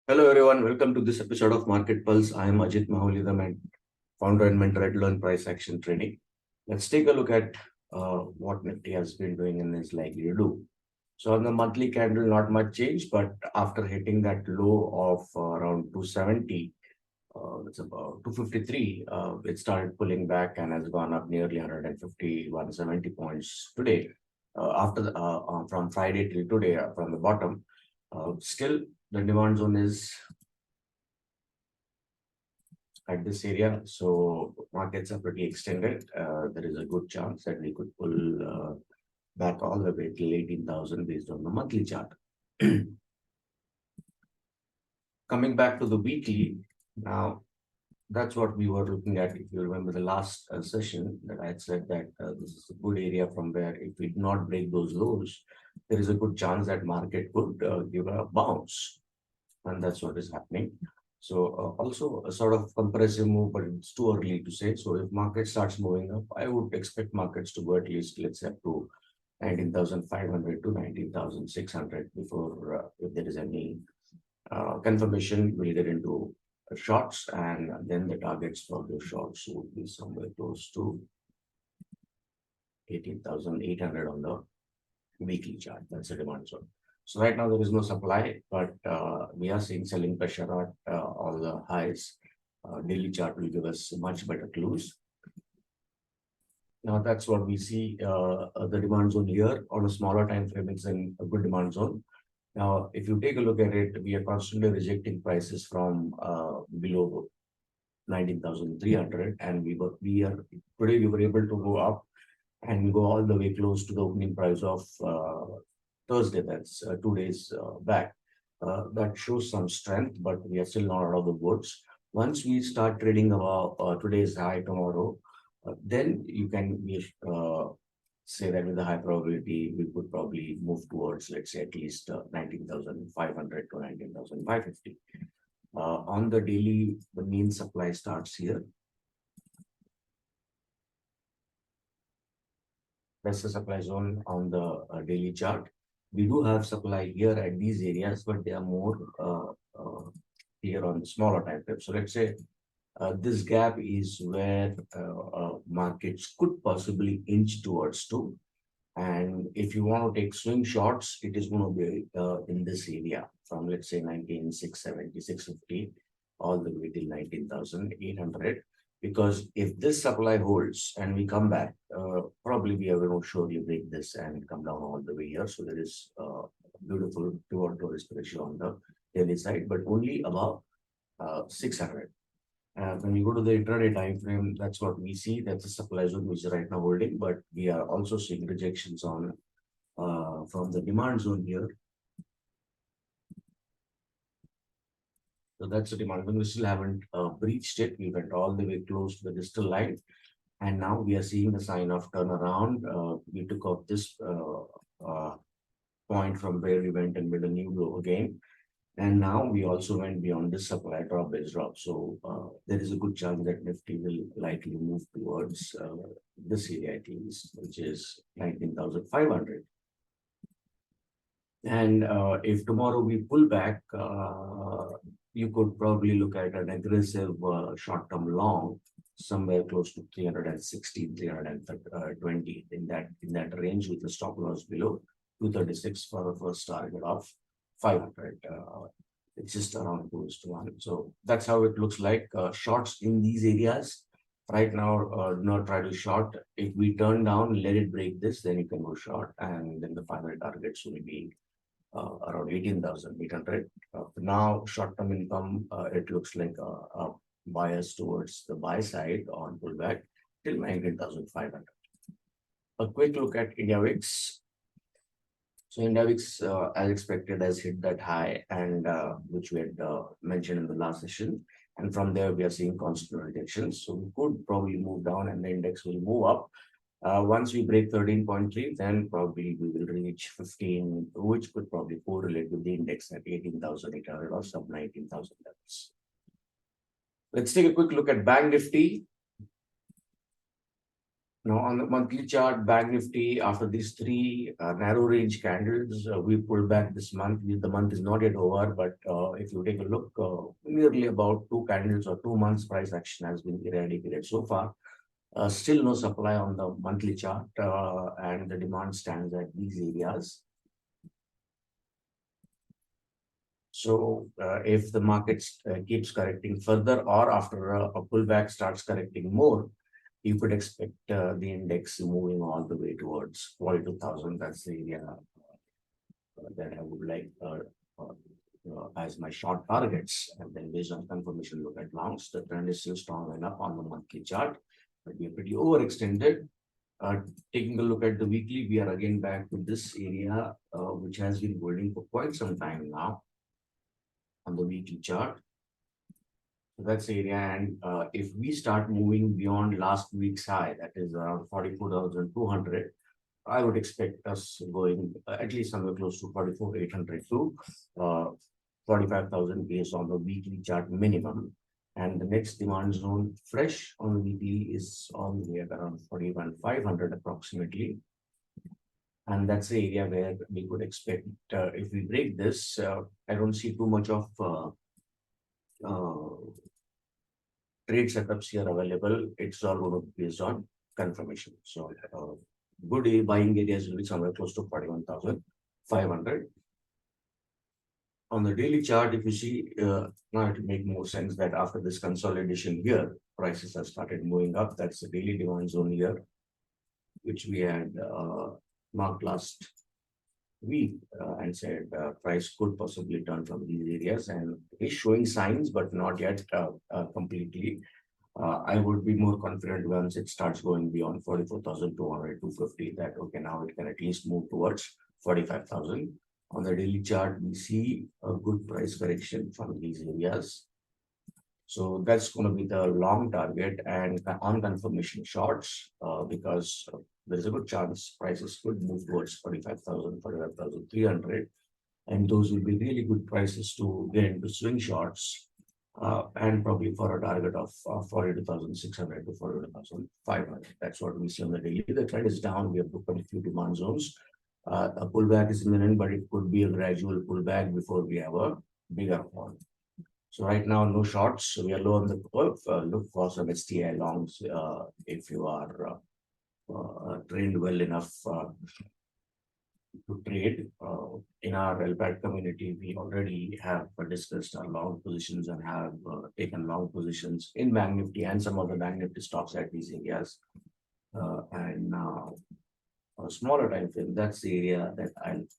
Hello everyone, welcome to this episode of Market Pulse. I am Ajit Mahuli, the founder and mentor at Learn Price Action Trading. Let's take a look at what Nifty has been doing and is likely to do. So on the monthly candle, not much change, but after hitting that low of around 270, it's about 253, it started pulling back and has gone up nearly 150, 170 points today. From Friday till today, from the bottom, still the demand zone is at this area, so markets are pretty extended. There is a good chance that we could pull back all the way till 18,000 based on the monthly chart. Coming back to the weekly, now that's what we were looking at. If you remember the last session, that I had said that this is a good area from where if we do not break those lows, there is a good chance that market could give a bounce, and that's what is happening. So also a sort of compressive move, but it's too early to say. So if market starts moving up, I would expect markets to go at least, let's say, up to 19,500 to 19,600 before, if there is any confirmation, we'll get into shorts, and then the targets for those shorts would be somewhere close to 18,800 on the weekly chart. That's a demand zone. So right now there is no supply, but we are seeing selling pressure at all the highs. Daily chart will give us much better clues. Now that's what we see. The demand zone here on a smaller time frame is in a good demand zone. Now, if you take a look at it, we are constantly rejecting prices from below 19,300, and we were able to go up and go all the way close to the opening price of Thursday. That's 2 days back. That shows some strength, but we are still not out of the woods. Once we start trading about today's high tomorrow, then you can say that with a high probability, we could probably move towards, let's say, at least 19,500 to 19,550. On the daily, the mean supply starts here. That's the supply zone on the daily chart. We do have supply here at these areas, but they are more here on smaller time frames. So let's say this gap is where markets could possibly inch towards to. And if you want to take swing shots, it is going to be in this area from, let's say, 19,670, 650 all the way till 19,800. Because if this supply holds and we come back, probably we are going to surely break this and come down all the way here. So there is beautiful pivot to risk ratio on the daily side, but only above 600. When you go to the intraday time frame, that's what we see. That's the supply zone which is right now holding, but we are also seeing rejections on from the demand zone here. So that's the demand zone. We still haven't breached it. We went all the way close to the distal line, and now we are seeing the sign of turnaround. We took off this point from where we went and made a new low again. And now we also went beyond this supply drop base drop. So there is a good chance that Nifty will likely move towards this area at least, which is 19,500. And if tomorrow we pull back, you could probably look at an aggressive short-term long somewhere close to 360, 320 in that range with the stop loss below 236 for the first target of 500. It's just around 2:1. So that's how it looks like. Shorts in these areas right now, do not try to short. If we turn down, let it break this, then you can go short, and then the final targets will be around 18,800. Now, short-term income, it looks like a bias towards the buy side on pullback till 19,500. A quick look at India VIX. So India VIX, as expected, has hit that high, and which we had mentioned in the last session. And from there, we are seeing constant rejections. So we could probably move down, and the index will move up. Once we break 13.3, then probably we will reach 15, which could probably correlate with the index at 18,800 or sub 19,000 levels. Let's take a quick look at Bank Nifty. Now, on the monthly chart, Bank Nifty, after these three narrow range candles, we pulled back this month. The month is not yet over, but if you take a look, nearly about 2 candles or 2 months price action has been eradicated so far. Still no supply on the monthly chart, and the demand stands at these areas. So, if the market keeps correcting further, or after a pullback starts correcting more, you could expect the index moving all the way towards 42,000. That's the area that I would like as my short targets. And then based on confirmation, look at longs. The trend is still strong enough on the monthly chart, but we are pretty overextended. Taking a look at the weekly, we are again back to this area, which has been holding for quite some time now on the weekly chart. So that's the area. And if we start moving beyond last week's high, that is around 44,200, I would expect us going at least somewhere close to 44,800 to 45,000 based on the weekly chart minimum. And the next demand zone fresh on the weekly is on the way at around 41,500 approximately. And that's the area where we could expect, if we break this, I don't see too much of trade setups here available. It's all going to be based on confirmation. So good buying areas will be somewhere close to 41,500. On the daily chart, if you see, now it will make more sense that after this consolidation here, prices have started moving up. That's the daily demand zone here, which we had marked last week and said price could possibly turn from these areas, and is showing signs, but not yet completely. I would be more confident once it starts going beyond 44,200, 250, that okay, now it can at least move towards 45,000. On the daily chart, we see a good price correction from these areas. So that's going to be the long target, and on confirmation shorts, because there's a good chance prices could move towards 45,000, 45,300. And those will be really good prices to get into swing shorts, and probably for a target of 42,600 to 42,500. That's what we see on the daily. The trend is down. We have broken a few demand zones. A pullback is imminent, but it could be a gradual pullback before we have a bigger fall. So right now, no shorts. We are low on the curve. Look for some STI longs if you are trained well enough to trade. In our LPAT community, we already have discussed our long positions and have taken long positions in Bank Nifty and some other Bank Nifty stocks at these areas. And now, a smaller time frame, that's the area that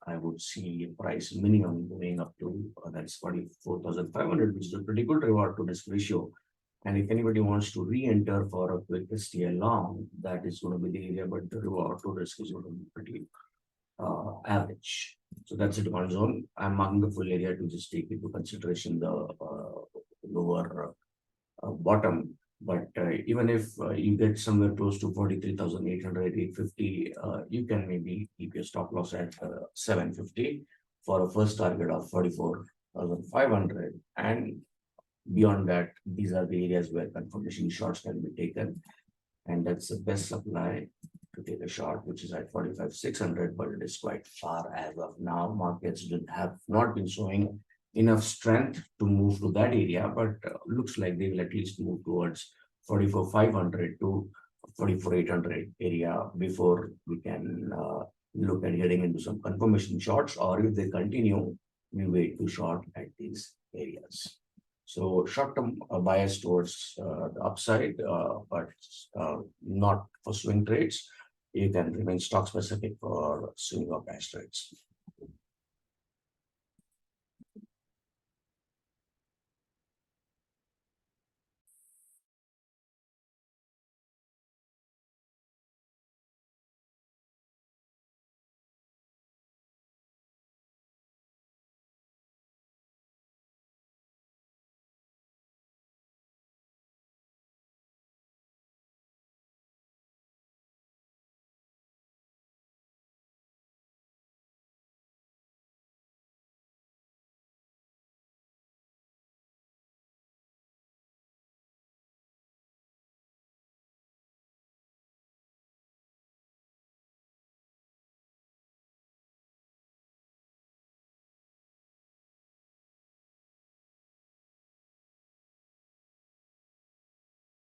I would see price minimum going up to, that's 44,500, which is a pretty good reward to risk ratio. And if anybody wants to re-enter for a quick STL long, that is going to be the area, but the reward to risk is going to be pretty average. So that's the demand zone. I'm marking the full area to just take into consideration the lower bottom. But even if you get somewhere close to 43,800, 850, you can maybe keep your stop loss at 750 for a first target of 44,500. And beyond that, these are the areas where confirmation shots can be taken. And that's the best supply to take a short, which is at 45,600, but it is quite far as of now. Markets have not been showing enough strength to move to that area, but looks like they will at least move towards 44,500 to 44,800 area before we can look at getting into some confirmation shorts, or if they continue, we wait to short at these areas. So short-term bias towards the upside, but not for swing trades. You can remain stock specific for swing or cash trades.